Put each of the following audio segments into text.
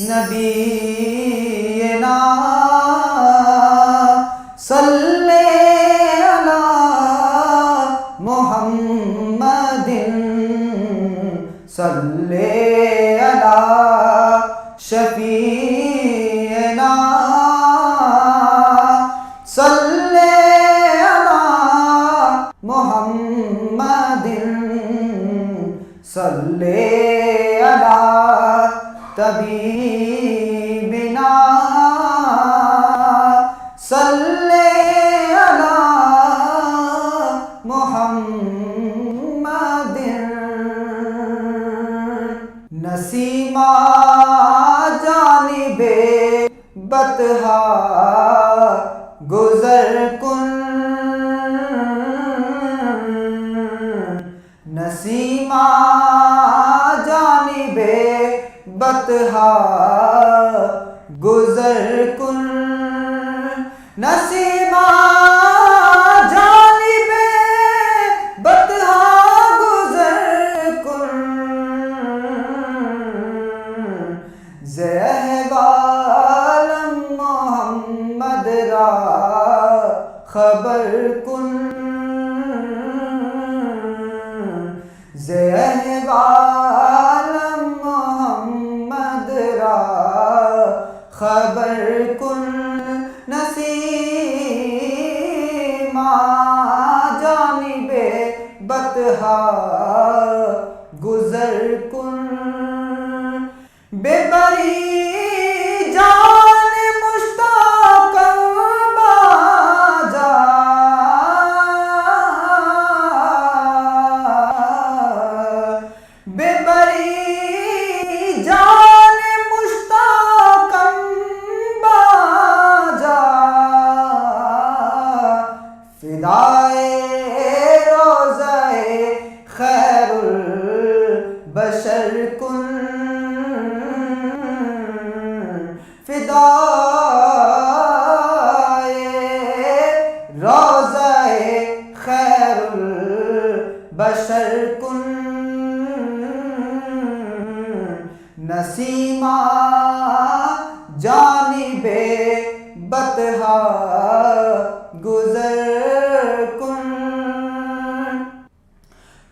نبینا صلی علی محمد صلی علی شفیعنا صلی علی محمد صلی علی طبیبنا صلی علی محمد نسیمہ جانب بطحا گزر کن نسیمہ جانب بطحا گزر کن نسیمہ جانب بطحا گزر کن احوال محمد را خبر کن احوال محمد را خبر کن نسیمہ جانب بطحا گزر کن بے بری جان مشتاقاں باجا بے بری جان مشتاقاں باجا فدائے روضہ خیر البشر کن فدائے روضہ خیر البشر کن نسیمہ جانب بطحا گزر کن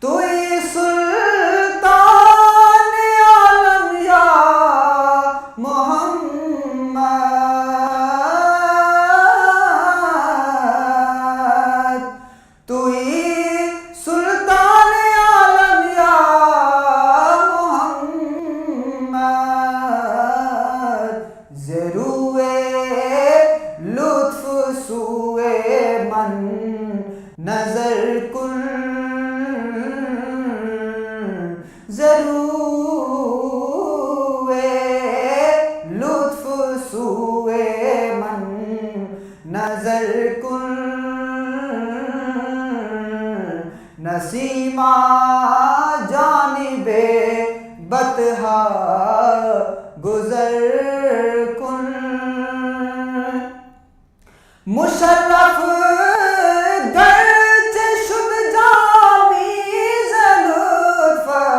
توئی سلطان عالم یا محمد توئی سلطان عالم یا محمد ضروے لطف سوئے من نظر کن ضروے لطف سوئے من نظر کن نسیمہ جانب بطحا گزر کن مشرف گرچہ شد جامیز لطفت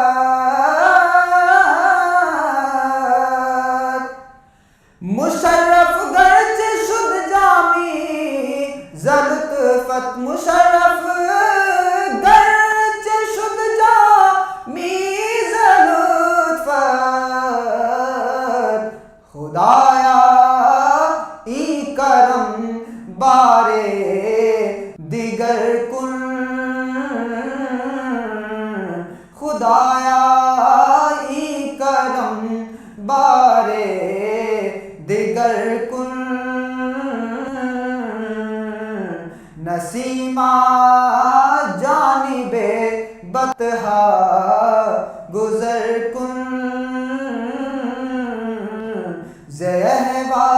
مشرف گرچہ شد جامیز لطفت مشرف گرچہ شد جامیز لطفت خدایا ای کرم بارے دیگر کن خدایا ای کرم بارے دیگر کن نسیمہ جانب بطحا گزر کن احوال